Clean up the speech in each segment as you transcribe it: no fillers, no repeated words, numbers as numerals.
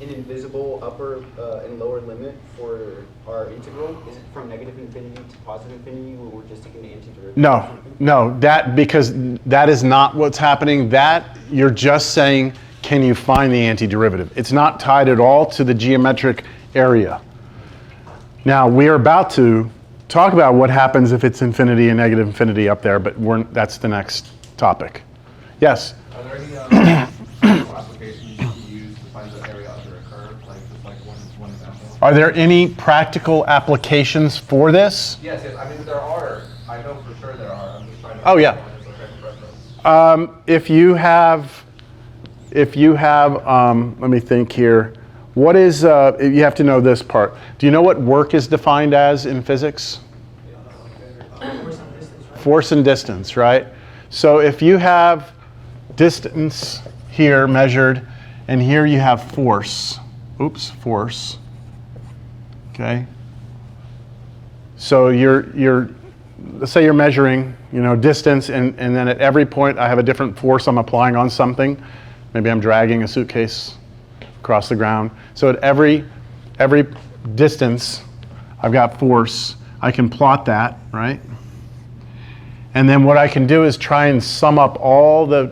an invisible upper and lower limit for our integral? Is it from negative infinity to positive infinity when we're just taking the antiderivative? No, because that is not what's happening. That, you're just saying, can you find the antiderivative? It's not tied at all to the geometric area. Now, we are about to talk about what happens if it's infinity and negative infinity up there, but that's the next topic. Yes? Are there any practical applications you can use to find the area under a curve? Like one example? Are there any practical applications for this? Yes, I mean, there are. I know for sure there are. I'm just trying to Oh, yeah. If you have, let me think here. What is, you have to know this part. Do you know what work is defined as in physics? Force and distance, right? So if you have distance here measured, and here you have force. Force. Okay. So let's say you're measuring, distance, and then at every point I have a different force I'm applying on something. Maybe I'm dragging a suitcase across the ground. So at every distance, I've got force. I can plot that, right? And then what I can do is try and sum up all the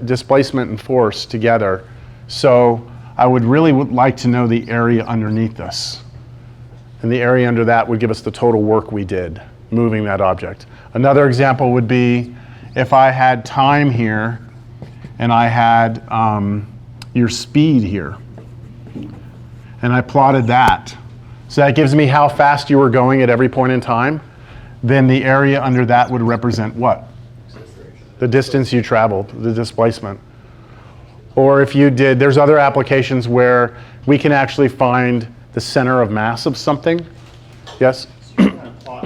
displacement and force together. So I would really like to know the area underneath this. And the area under that would give us the total work we did moving that object. Another example would be if I had time here and I had your speed here, and I plotted that. So that gives me how fast you were going at every point in time. Then the area under that would represent what? The distance you traveled, the displacement. Or if you did, there's other applications where we can actually find the center of mass of something. Yes? So you kind of plot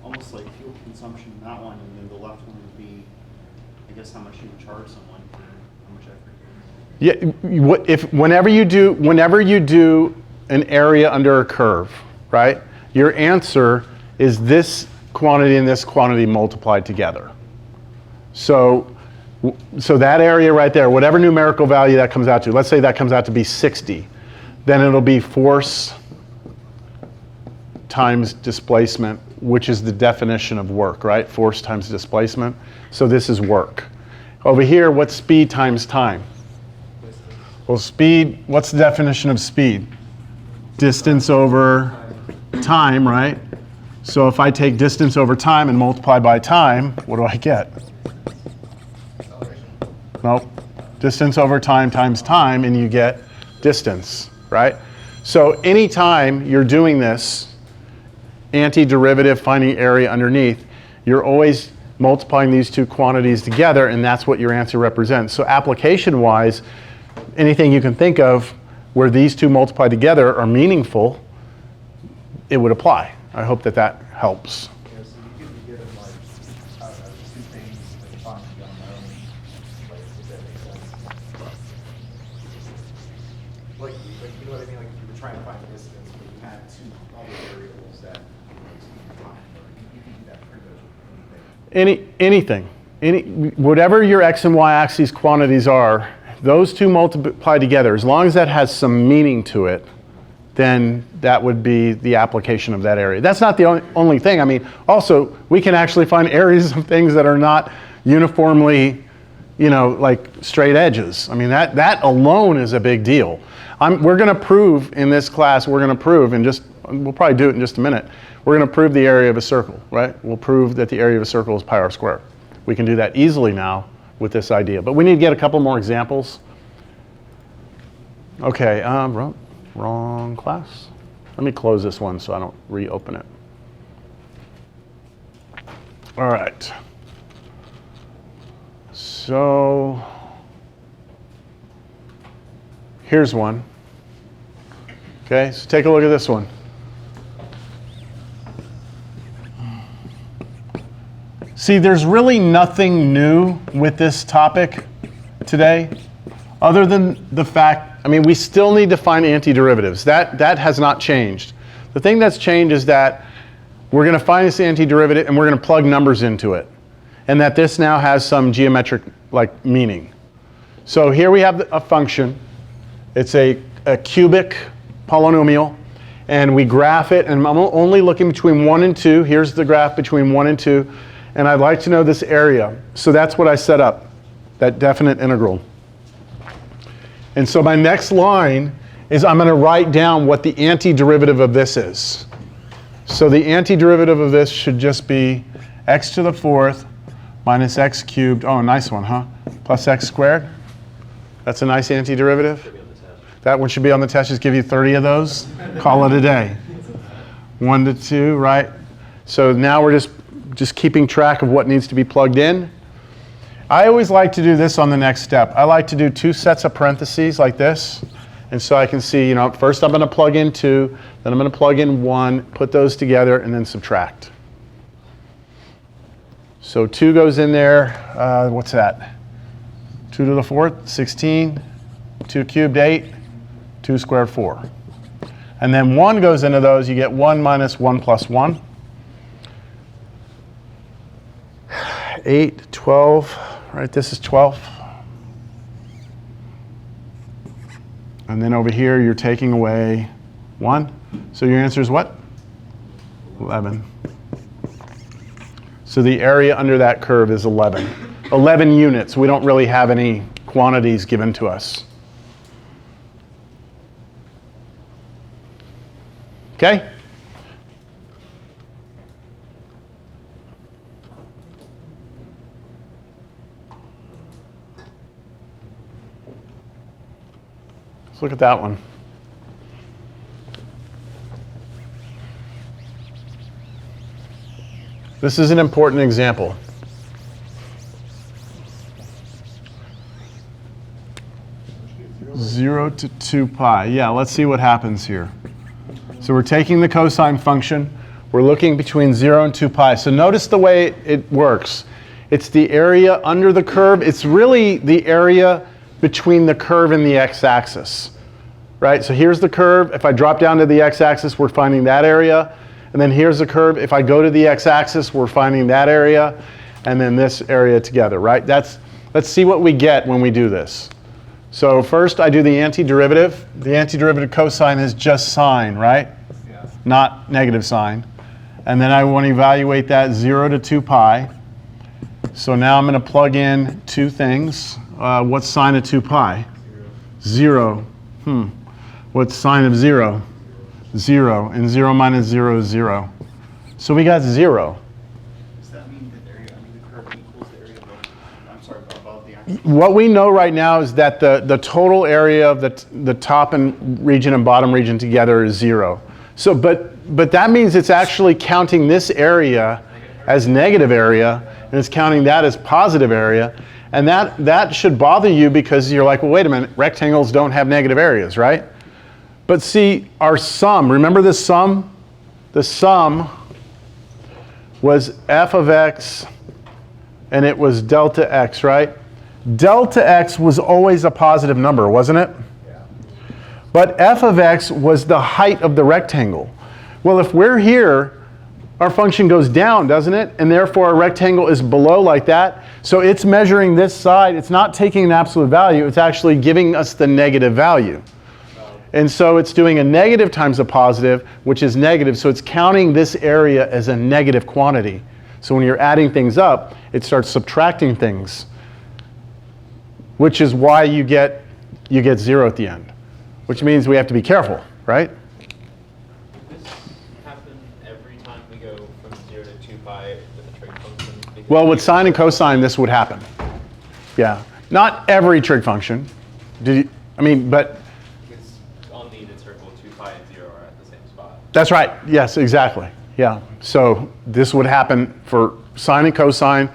almost like fuel consumption in that one, and then the left one would be, I guess, how much you would charge someone for how much effort. Yeah, whenever you do an area under a curve, right? Your answer is this quantity and this quantity multiplied together. So that area right there, whatever numerical value that comes out to, let's say that comes out to be 60, then it'll be force times displacement, which is the definition of work, right? Force times displacement. So this is work. Over here, what's speed times time? Well, speed, what's the definition of speed? Distance over time, right? So if I take distance over time and multiply by time, what do I get? Nope. Distance over time times time, and you get distance, right? So anytime you're doing this antiderivative, finding area underneath, you're always multiplying these two quantities together, and that's what your answer represents. So application-wise, anything you can think of where these two multiplied together are meaningful, it would apply. I hope that helps. Yeah, so you could be given I don't know, two things that are functions unknown, if that makes sense. Like you know what I mean? Like if you were trying to find distance, but you had two other variables that you could find, or you can do that pretty much with Anything. Whatever your x and y axis quantities are, those two multiply together. As long as that has some meaning to it, then that would be the application of that area. That's not the only thing. I mean, also, we can actually find areas of things that are not uniformly, like straight edges. I mean, that alone is a big deal. We're going to prove in this class, we'll probably do it in just a minute. We're going to prove the area of a circle, right? We'll prove that the area of a circle is pi r squared. We can do that easily now with this idea. But we need to get a couple more examples. Okay, wrong class. Let me close this one so I don't reopen it. All right. So here's one. Okay, so take a look at this one. See, there's really nothing new with this topic today, other than the fact, we still need to find antiderivatives. That has not changed. The thing that's changed is that we're going to find this antiderivative and we're going to plug numbers into it, and that this now has some geometric meaning. So here we have a function. It's a a cubic polynomial, and we graph it, and I'm only looking between 1 and 2. Here's the graph between 1 and 2, and I'd like to know this area. So that's what I set up, that definite integral. And so my next line is I'm going to write down what the antiderivative of this is. So the antiderivative of this should just be x to the 4th minus x cubed, oh, nice one, huh? Plus x squared. That's a nice antiderivative. That one should be on the test. Just give you 30 of those. Call it a day. 1 to 2, right? So now we're just keeping track of what needs to be plugged in. I always like to do this on the next step. I like to do 2 sets of parentheses like this. And so I can see, you know, first I'm going to plug in 2, then I'm going to plug in 1, put those together, and then subtract. So 2 goes in there. What's that? 2 to the 4th, 16. 2 cubed, 8. 2 squared, 4. And then 1 goes into those. You get 1 minus 1 plus 1. 8, 12. Right, this is 12. And then over here, you're taking away 1. So your answer is what? 11. So the area under that curve is 11. 11 units. We don't really have any quantities given to us. Okay? Let's look at that one. This is an important example. Zero to 2 pi. Yeah, let's see what happens here. So we're taking the cosine function. We're looking between 0 and 2 pi. So notice the way it works. It's the area under the curve. It's really the area between the curve and the x-axis. Right? So here's the curve. If I drop down to the x-axis, we're finding that area. And then here's the curve. If I go to the x-axis, we're finding that area. And then this area together, right? Let's see what we get when we do this. So first I do the antiderivative. The antiderivative cosine is just sine, right? Yeah. Not negative sine. And then I want to evaluate that 0 to 2 pi. So now I'm going to plug in 2 things. What's sine of 2 pi? 0. What's sine of 0? 0. And 0 minus 0 is 0. So we got 0. Does that mean the area under the curve equals the area above, I'm sorry, above the axis? What we know right now is that the total area of the top and region and bottom region together is 0. So, but that means it's actually counting this area as negative area, and it's counting that as positive area. And that should bother you because you're like, well, wait a minute, rectangles don't have negative areas, right? But see, our sum, remember this sum? The sum was f of x, and it was delta x, right? Delta x was always a positive number, wasn't it? Yeah. But f of x was the height of the rectangle. Well, if we're here, our function goes down, doesn't it? And therefore, our rectangle is below like that. So it's measuring this side. It's not taking an absolute value. It's actually giving us the negative value. And so it's doing a negative times a positive, which is negative. So it's counting this area as a negative quantity. So when you're adding things up, it starts subtracting things, which is why you get 0 at the end, which means we have to be careful, right? Does this happen every time we go from 0 to 2 pi with a trig function? Because Well, with sine and cosine, this would happen. Yeah, not every trig function. But it's on the circle, 2 pi and 0 are at the same spot. that's right. Yes, exactly. Yeah. So this would happen for sine and cosine,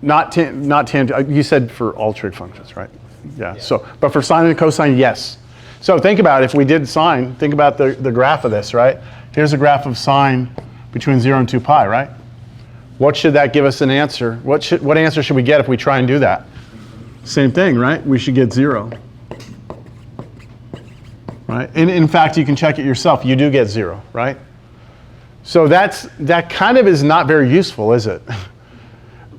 not tangent. You said for all trig functions, right? Yeah. So, but for sine and cosine, yes. So think about if we did sine. Think about the graph of this, right? Here's a graph of sine between 0 and 2 pi, right? What should that give us an answer? What answer should we get if we try and do that? Same thing, right? We should get 0. Right? And in fact, you can check it yourself. You do get 0, right? So that kind of is not very useful, is it?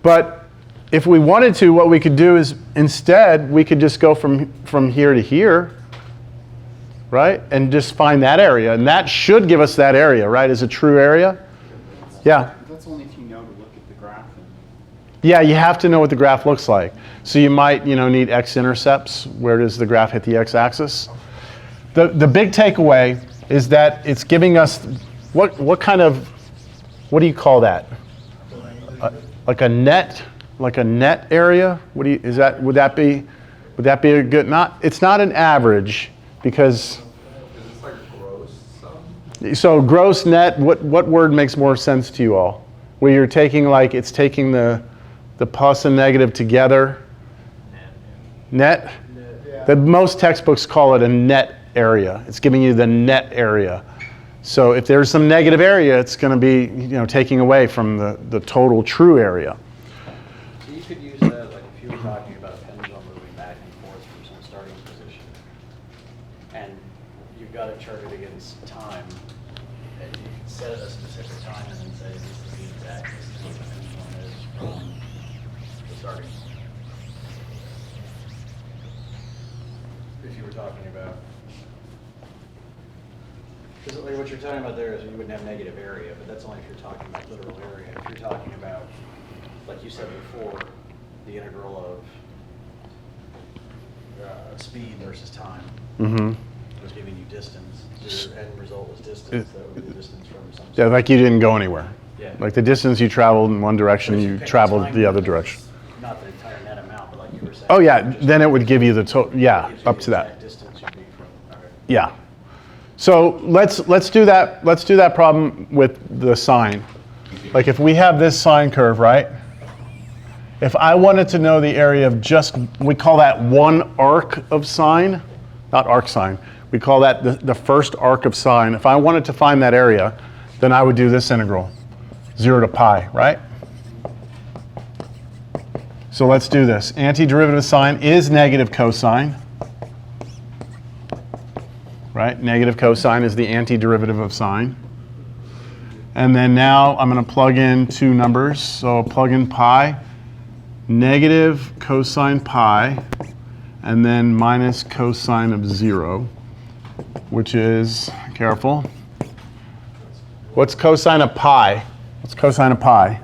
But if we wanted to, what we could do is instead, we could just go from here to here. right? And just find that area. And that should give us that area, right, as a true area. Yeah. That's only if you know to look at the graph. And Yeah, you have to know what the graph looks like. So you might, need x-intercepts. Where does the graph hit the x-axis? The big takeaway is that it's giving us, what kind of, what do you call that? Like a net area? Would that be a good, it's not an average because. Is this like gross sum? So gross net, what word makes more sense to you all? Where you're taking it's taking the plus and negative together. Net? The most textbooks call it a net area. It's giving you the net area. So if there's some negative area, it's going to be taking away from the total true area. So you could use that, like if you were talking about a pendulum moving back and forth from some starting position, and you've got it charted against time, and you can set it a specific time and then say this is the exact distance the pendulum is from the starting point. If you were talking about, because like what you're talking about there is you wouldn't have negative area, but that's only if you're talking about literal area. If you're talking about, like you said before, the integral of speed versus time was giving you distance. So your end result was distance. That would be the distance from some. Yeah, like you didn't go anywhere. Yeah. Like the distance you traveled in one But direction, if you pick traveled time the other that was direction. Not the entire net amount, but like you were saying. Oh yeah, just then it would give you the total. Yeah, gives you up the to that. exact distance you'd be from. Okay. Yeah. So let's do that. Let's do that problem with the sine. Like if we have this sine curve, right? If I wanted to know the area of just, we call that one arc of sine, not arc sine. We call that the first arc of sine. If I wanted to find that area, then I would do this integral, 0 to pi, right? So let's do this. Antiderivative of sine is negative cosine. Right? Negative cosine is the antiderivative of sine. And then now I'm going to plug in two numbers. So I'll plug in pi, negative cosine pi, and then minus cosine of 0, which is, careful, what's cosine of pi? What's cosine of pi?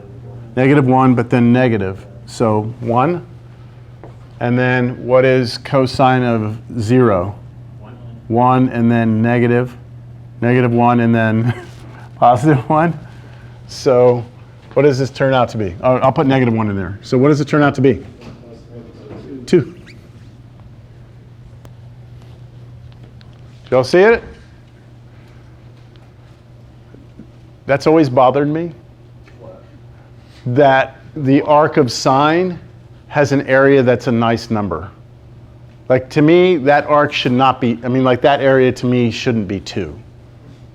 Negative 1, but then negative. So 1. And then what is cosine of 0? 1 and then negative 1 and then positive 1. So what does this turn out to be? Oh, I'll put negative 1 in there. So what does it turn out to be? 2. Y'all see it? That's always bothered me. That the arc of sine has an area that's a nice number. Like to me, that arc should not be, that area to me shouldn't be 2.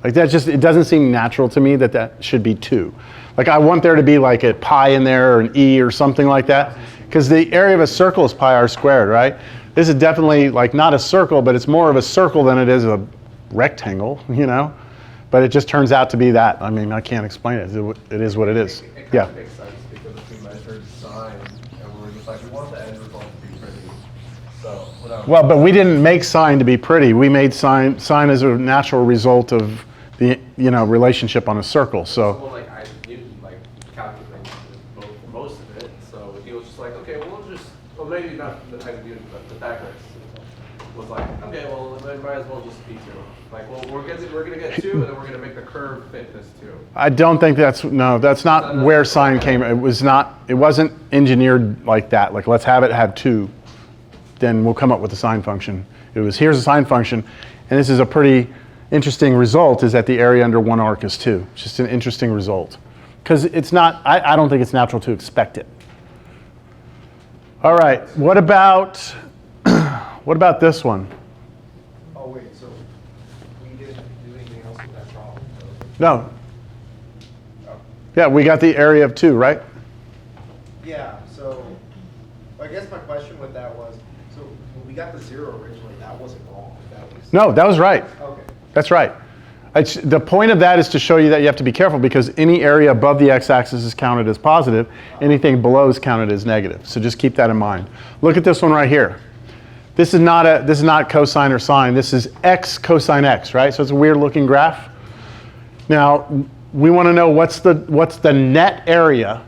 Like that just, it doesn't seem natural to me that should be 2. Like I want there to be like a pi in there or an e or something like that. Because the area of a circle is pi r squared, right? This is definitely like not a circle, but it's more of a circle than it is a rectangle, But it just turns out to be that. I can't explain it. It is what it is. It Yeah. kind of makes sense because if we measured sine and we were just like, we want the end result to be pretty. So Well, but we didn't make sine to be pretty. We made sine as a natural result of the relationship on a circle. So well, like Newton calculated most of it. So he was just like, okay, well maybe not the Isaac Newton, but Pythagoras was like, okay, well it might as well just be 2. Like, well, we're gonna get 2, and then we're gonna make the curve fit this 2. I don't think that's not where sine came. It wasn't engineered like that. Like let's have 2, then we'll come up with a sine function. It was here's a sine function, and this is a pretty interesting result. Is that the area under one arc is 2? It's just an interesting result because it's not. I don't think it's natural to expect it. All right. What about this one? Oh, wait, so we didn't do anything else with that problem? No. Yeah, we got the area of 2, right? Yeah, so I guess my question with that was, so when we got the 0 originally, that wasn't wrong. No, that was right. Okay. That's right. The point of that is to show you that you have to be careful because any area above the x-axis is counted as positive. Anything below is counted as negative. So just keep that in mind. Look at this one right here. This is not cosine or sine. This is x cosine x, right? So it's a weird looking graph. Now, we want to know what's the net area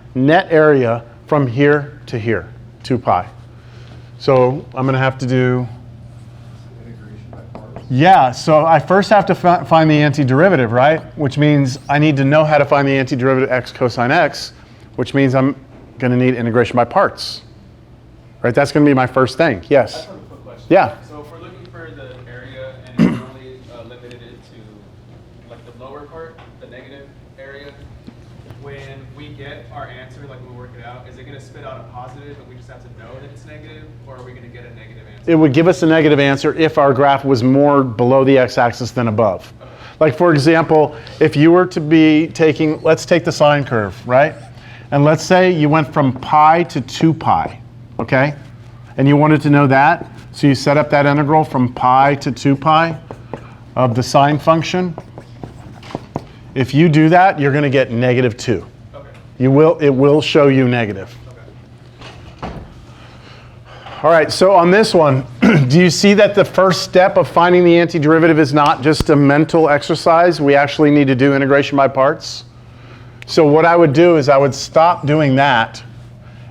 from here to here, 2 pi. So I'm going to have to do, Integration by parts. yeah, so I first have to find the antiderivative, right? Which means I need to know how to find the antiderivative x cosine x, which means I'm going to need integration by parts. Right, that's going to be my first thing, I yes. just have a quick question. Yeah. So if we're looking for the area and it's only limited it to like the lower part, the negative area, when we get our answer, like when we work it out, is it going to spit out a positive and we just have to know that it's negative, or are we going to get a negative answer? It would give us a negative answer if our graph was more below the x-axis than above. Like for example, if you were to be taking, let's take the sine curve, right? And let's say you went from pi to 2 pi, okay? And you wanted to know that, so you set up that integral from pi to 2 pi of the sine function. If you do that, you're going to get -2. Okay. It will show you negative. Okay. All right, so on this one, do you see that the first step of finding the antiderivative is not just a mental exercise? We actually need to do integration by parts. So what I would do is I would stop doing that,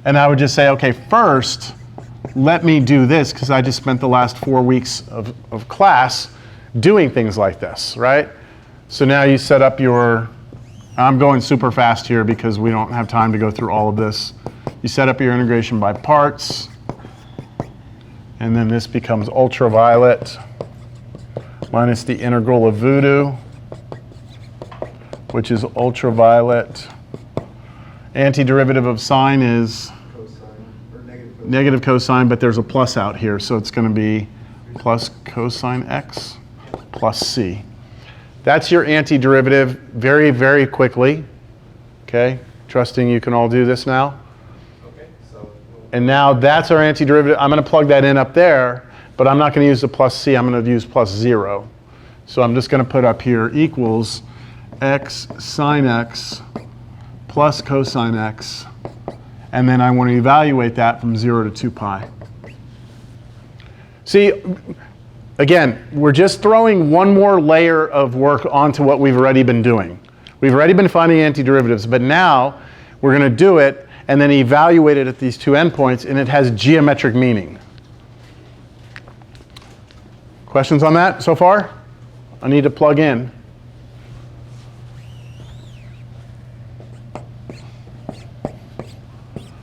and I would just say, okay, first, let me do this, because I just spent the last 4 weeks of class doing things like this, right? So now you set up your, I'm going super fast here because we don't have time to go through all of this. You set up your integration by parts, and then this becomes ultraviolet minus the integral of voodoo, which is ultraviolet. Antiderivative of sine is Cosine, or negative cosine. negative cosine, but there's a plus out here, so it's going to be plus cosine x plus c. That's your antiderivative very, very quickly. Okay, trusting you can all do this now. Okay, so And now that's our antiderivative. I'm going to plug that in up there, but I'm not going to use the plus c. I'm going to use plus 0. So I'm just going to put up here equals x sine x plus cosine x. And then I want to evaluate that from 0 to 2 pi. See, again, we're just throwing one more layer of work onto what we've already been doing. We've already been finding antiderivatives, but now we're going to do it and then evaluate it at these two endpoints, and it has geometric meaning. Questions on that so far? I need to plug in.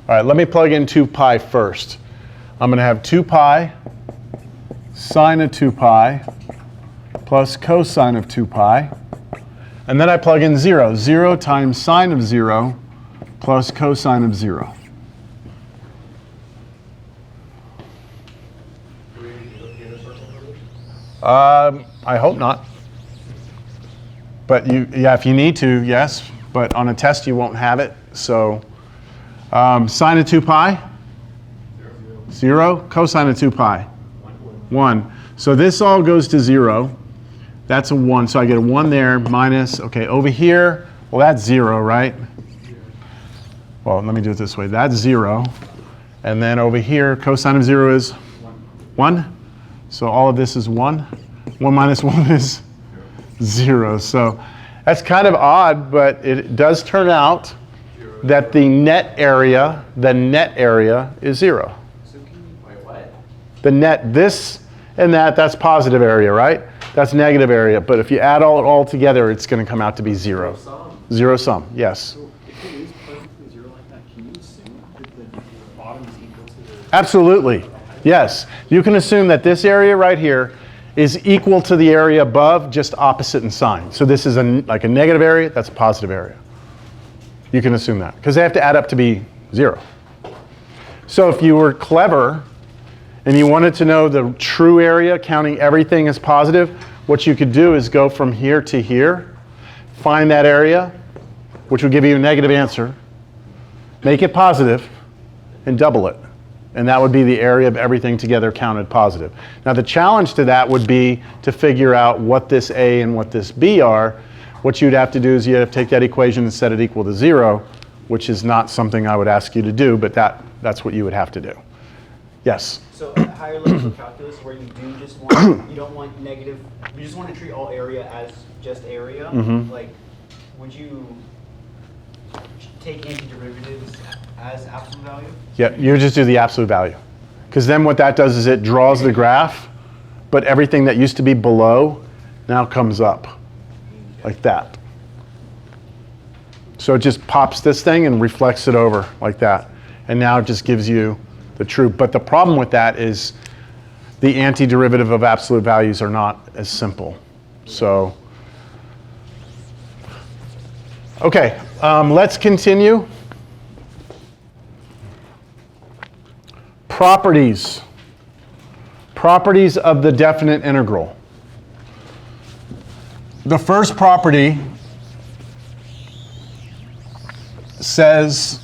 All right, let me plug in 2 pi first. I'm going to have 2 pi sine of 2 pi plus cosine of 2 pi. And then I plug in 0. 0 times sine of 0 plus cosine of 0. do we need to look at the inner circle for this? I hope not. But yeah, if you need to, yes. But on a test, you won't have it. So sine of 2 pi? 0. Cosine of 2 pi? 1. So this all goes to 0. That's a 1. So I get a 1 there minus, okay, over here, well, that's 0, right? Well, let me do it this way. That's 0. And then over here, cosine of 0 is 1. So all of this is 1. 1 minus 1 is 0. So that's kind of odd, but it does turn out that the net area is 0. Wait, what? The net, this and that's positive area, right? That's negative area. But if you add all together, it's going to come out to be 0. Sum. 0 sum, yes. If it is perfectly zero like that, can you assume that the bottom is equal to the... Absolutely, yes. You can assume that this area right here is equal to the area above, just opposite in sign. So this is like a negative area, that's a positive area. You can assume that, because they have to add up to be 0. So if you were clever and you wanted to know the true area, counting everything as positive, what you could do is go from here to here, find that area, which will give you a negative answer, make it positive, and double it. And that would be the area of everything together counted positive. Now the challenge to that would be to figure out what this A and what this B are. What you'd have to do is you'd have to take that equation and set it equal to 0, which is not something I would ask you to do, but that's what you would have to do. Yes? So at higher levels of calculus where you do just want, you don't want negative, you just want to treat all area as just area, Mhm. like, would you take antiderivatives as absolute value? Yeah, you just do the absolute value. Because then what that does is it draws the graph, but everything that used to be below now comes up, like that. So it just pops this thing and reflects it over like that. And now it just gives you the true. But the problem with that is the antiderivative of absolute values are not as simple. So, okay, let's continue. Properties. Properties of the definite integral. The first property says,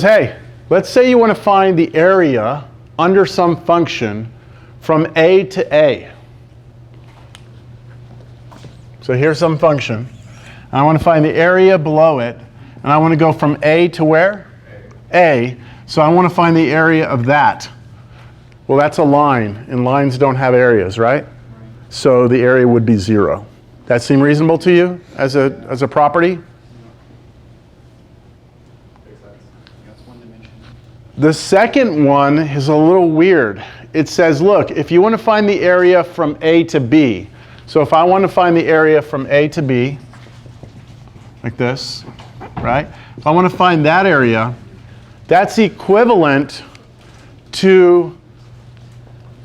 hey, let's say you want to find the area under some function from a to a. So here's some function. And I want to find the area below it. And I want to go from a to where? A. So I want to find the area of that. Well, that's a line, and lines don't have areas, right? So the area would be 0. That seem reasonable to you as a property? That's one dimension. The second one is a little weird. It says, look, if you want to find the area from A to B, so if I want to find the area from A to B, like this, right? If I want to find that area, that's equivalent to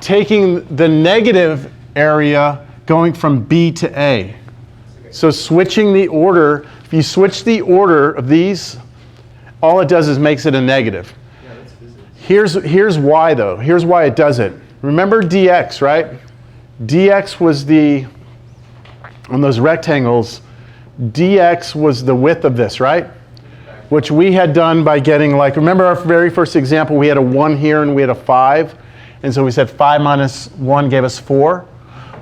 taking the negative area going from B to A. So switching the order, if you switch the order of these, all it does is makes it a negative. Here's why though. Here's why it does it. Remember dx, right? Dx was on those rectangles, dx was the width of this, right? Which we had done by getting remember our very first example, we had a 1 here and we had a 5. And so we said 5 minus 1 gave us 4.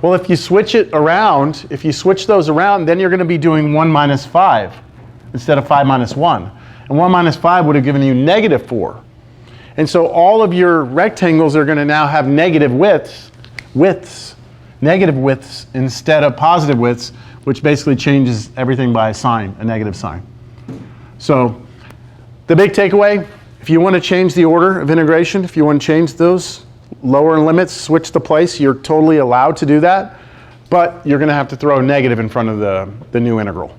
Well, if you switch it around, if you switch those around, then you're going to be doing 1 minus 5 instead of 5 minus 1. And 1 minus 5 would have given you negative 4. And so all of your rectangles are going to now have negative widths, negative widths instead of positive widths, which basically changes everything by a sign, a negative sign. So the big takeaway, if you want to change the order of integration, if you want to change those lower limits, switch the place, you're totally allowed to do that, but you're going to have to throw a negative in front of the new integral.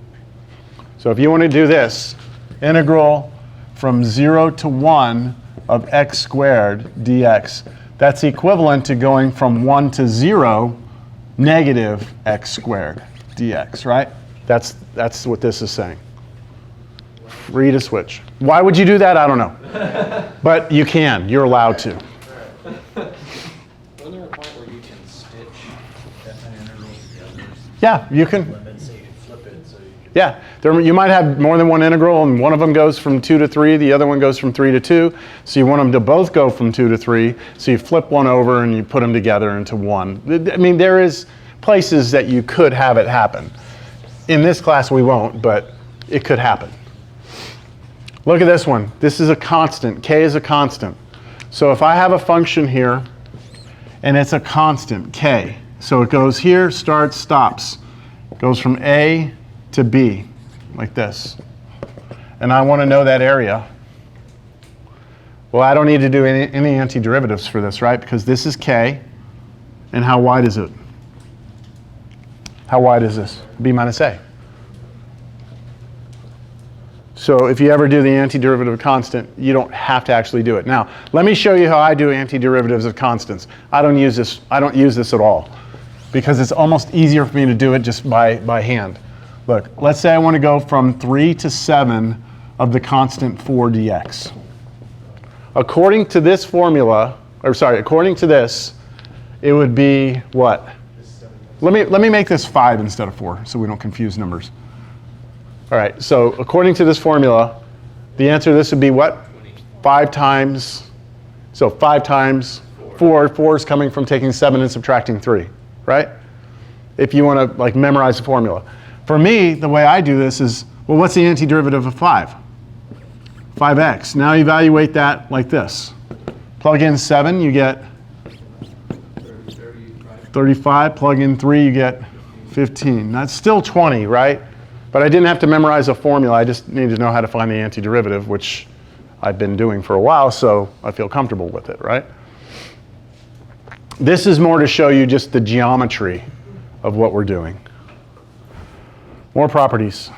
So if you want to do this, integral from 0 to 1 of x squared dx, that's equivalent to going from 1 to 0 negative x squared dx, right? That's what this is saying. Free to switch. Why would you do that? I don't know. But you can. You're allowed to. Isn't there a point where you can stitch definite integrals together? Yeah, you can. Limits, so you can flip it, so you can. Yeah, you might have more than one integral, and one of them goes from 2 to 3, the other one goes from 3 to 2. So you want them to both go from 2 to 3. So you flip one over and you put them together into 1. I mean, there is places that you could have it happen. In this class, we won't, but it could happen. Look at this one. This is a constant. K is a constant. So if I have a function here, and it's a constant, K. So it goes here, starts, stops. Goes from A to B, like this. And I want to know that area. Well, I don't need to do any antiderivatives for this, right? Because this is K. And how wide is it? How wide is this? B minus A. So if you ever do the antiderivative of constant, you don't have to actually do it. Now, let me show you how I do antiderivatives of constants. I don't use this at all because it's almost easier for me to do it just by hand. Look, let's say I want to go from 3 to 7 of the constant 4 dx. According to this formula, according to this, it would be what? Let me make this 5 instead of 4 so we don't confuse numbers. All right, so according to this formula, the answer to this would be what? 5 times, so 5 times 4. 4 is coming from taking 7 and subtracting 3, right? If you want to memorize the formula. For me, the way I do this is, well, what's the antiderivative of 5? 5x. Now evaluate that like this. Plug in 7, you get 35. Plug in 3, you get 15. That's still 20, right? But I didn't have to memorize a formula. I just needed to know how to find the antiderivative, which I've been doing for a while, so I feel comfortable with it, right? This is more to show you just the geometry of what we're doing. More properties.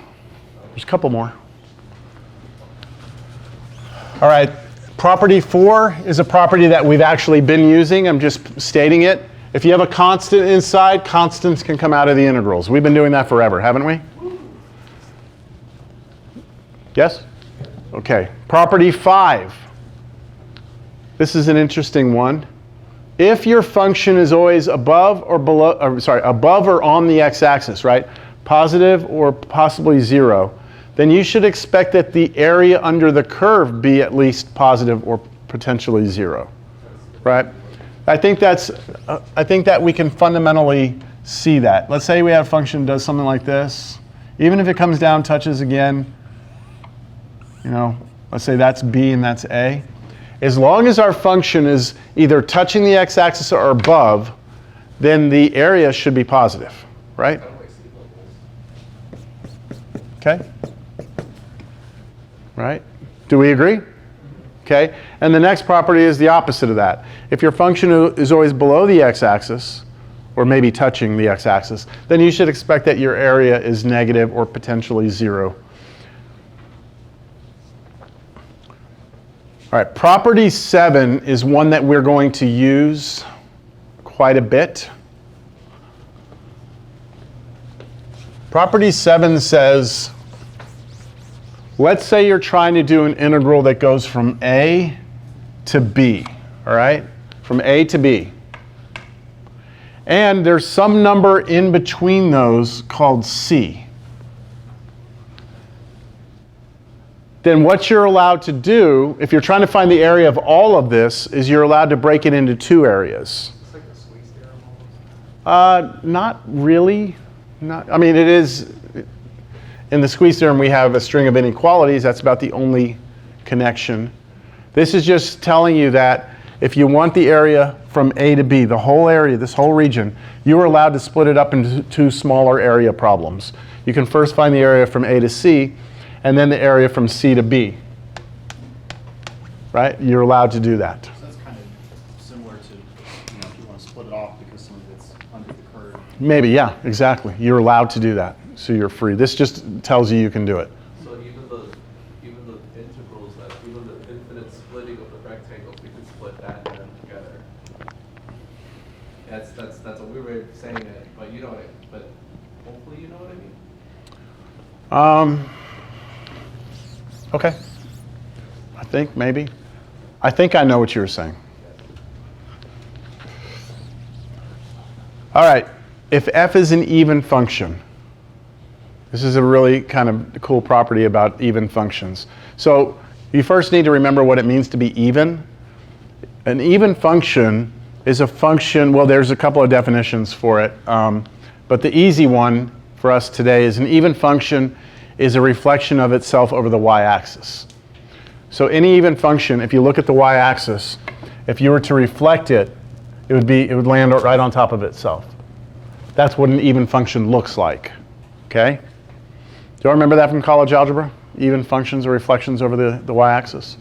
There's a couple more. All right, property 4 is a property that we've actually been using. I'm just stating it. If you have a constant inside, constants can come out of the integrals. We've been doing that forever, haven't we? Yes? Okay. Property 5. This is an interesting one. If your function is always above or below, above or on the x-axis, right? Positive or possibly 0, then you should expect that the area under the curve be at least positive or potentially 0, right? I think that we can fundamentally see that. Let's say we have a function that does something like this. Even if it comes down, touches again, you know, let's say that's b and that's a. As long as our function is either touching the x-axis or above, then the area should be positive, right? Okay? Right? Do we agree? Okay? And the next property is the opposite of that. If your function is always below the x-axis, or maybe touching the x-axis, then you should expect that your area is negative or potentially 0. All right, property 7 is one that we're going to use quite a bit. Property 7 says, let's say you're trying to do an integral that goes from a to b, all right? From a to b. And there's some number in between those called c. Then what you're allowed to do, if you're trying to find the area of all of this, is you're allowed to break it into 2 areas. It's like the squeeze theorem almost. Not really. I mean, it is. In the squeeze theorem, we have a string of inequalities. That's about the only connection. This is just telling you that if you want the area from A to B, the whole area, this whole region, you are allowed to split it up into 2 smaller area problems. You can first find the area from A to C, and then the area from C to B. Right? You're allowed to do that. So that's kind of similar to, you know, if you want to split it off because some of it's under the curve. Maybe, yeah, exactly. You're allowed to do that, so you're free. This just tells you can do it. So even the integrals, that even the infinite splitting of the rectangles, we can split that and then together. That's a weird way of saying it, but you know it. But hopefully you know what I mean. Okay. I think maybe. I think I know what you were saying. All right. If f is an even function, this is a really kind of cool property about even functions. So you first need to remember what it means to be even. An even function is a function, well, there's a couple of definitions for it, but the easy one for us today is an even function is a reflection of itself over the y-axis. So any even function, if you look at the y-axis, if you were to reflect it, it would land right on top of itself. That's what an even function looks like. Okay? Do you all remember that from college algebra? Even functions or reflections over the y-axis?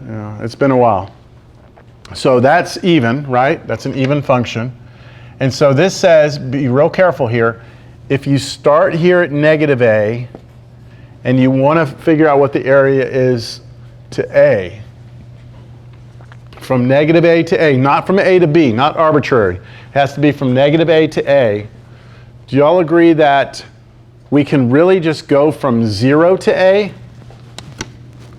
Yeah, it's been a while. So that's even, right? That's an even function. And so this says, be real careful here, if you start here at negative a, and you want to figure out what the area is to a, from negative a to a, not from a to b, not arbitrary. It has to be from negative a to a. Do you all agree that we can really just go from 0 to a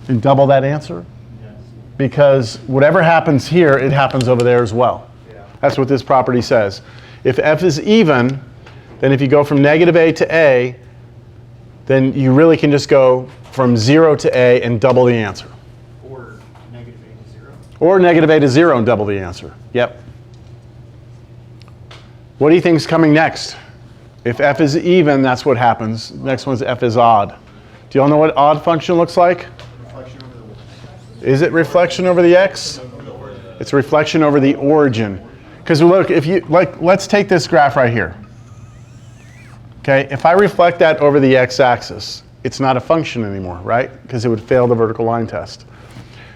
and double that answer? Yes. Because whatever happens here, it happens over there as well. Yeah. That's what this property says. If f is even, then if you go from negative a to a, then you really can just go from 0 to a and double the answer. Or negative a to 0. Or negative a to 0 and double the answer. Yep. What do you think is coming next? If f is even, that's what happens. Next one's f is odd. Do you all know what odd function looks like? Is it reflection over the x? It's reflection over the origin. Because look, if you like, let's take this graph right here. Okay, if I reflect that over the x-axis, it's not a function anymore, right? Because it would fail the vertical line test.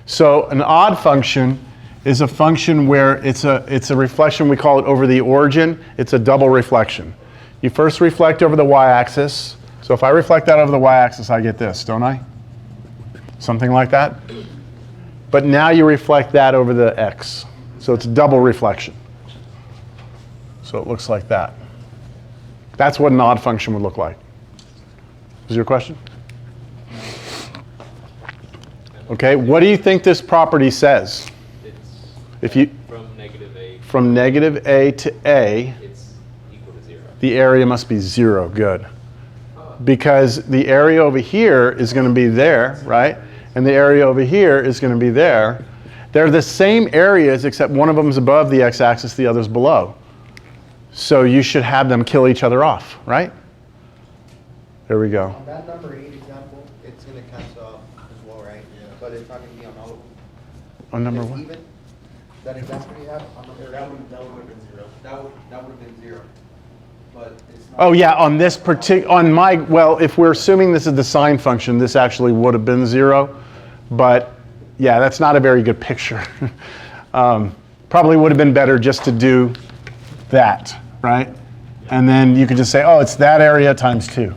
So an odd function is a function where it's a reflection, we call it over the origin. It's a double reflection. You first reflect over the y-axis. So if I reflect that over the y-axis, I get this, don't I? Something like that. But now you reflect that over the x. So it's double reflection. So it looks like that. That's what an odd function would look like. Is your question? Okay, what do you think this property says? It's If you from negative A, from negative a to a, it's equal to 0. the area must be 0. Good. Because the area over here is going to be there, right? And the area over here is going to be there. They're the same areas except one of them is above the x-axis, the other's below. So you should have them kill each other off, right? There we go. On that number 8 example, it's going to cancel out as well, right? But it's not going to be on all of them. On number It's one? even. That example you have on number That would have been 0. That would have been 0. But it's not. Oh yeah, on this particular, on my, well, if we're assuming this is the sine function, this actually would have been 0. But yeah, that's not a very good picture. Probably would have been better just to do that, right? And then you could just say, oh, it's that area times 2.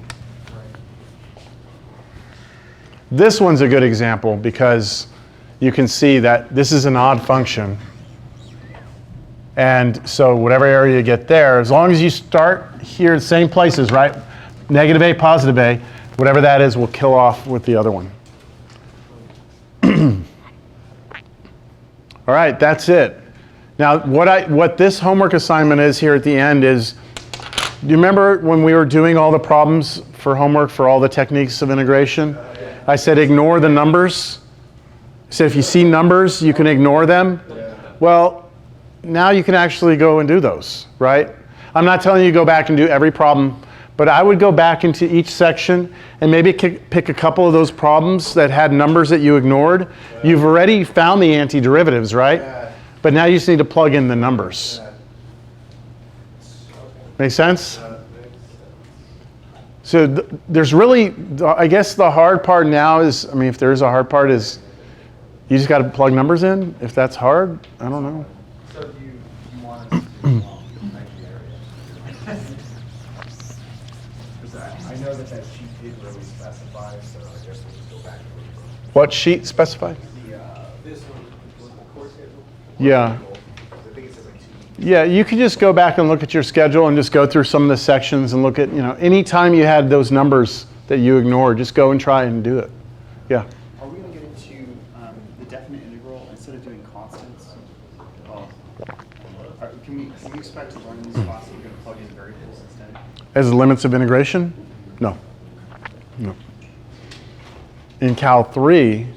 This one's a good example because you can see that this is an odd function. And so whatever area you get there, as long as you start here, same places, right? Negative a, positive a, whatever that is will kill off with the other one. All right, that's it. Now, what this homework assignment is here at the end is, do you remember when we were doing all the problems for homework for all the techniques of integration? I said ignore the numbers. I said if you see numbers, you can ignore them. Well, now you can actually go and do those, right? I'm not telling you to go back and do every problem, but I would go back into each section and maybe pick a couple of those problems that had numbers that you ignored. You've already found the antiderivatives, right? But now you just need to plug in the numbers. Make sense? So there's really, I guess the hard part now is, I mean, if there is a hard part, is you just got to plug numbers in. If that's hard, I don't know. So do you want us to do the area? Because I know that sheet did really specify, so I guess we'll just go back and look at it. What sheet specified? This one, the course schedule. Yeah. I think it says like 2 weeks. Yeah, you could just go back and look at your schedule and just go through some of the sections and look at, any time you had those numbers that you ignored, just go and try and do it. Yeah. Are we going to get into the definite integral instead of doing constants? Can we expect to learn in this class that we're going to plug in variables instead? As limits of integration? No. No. In Cal 3,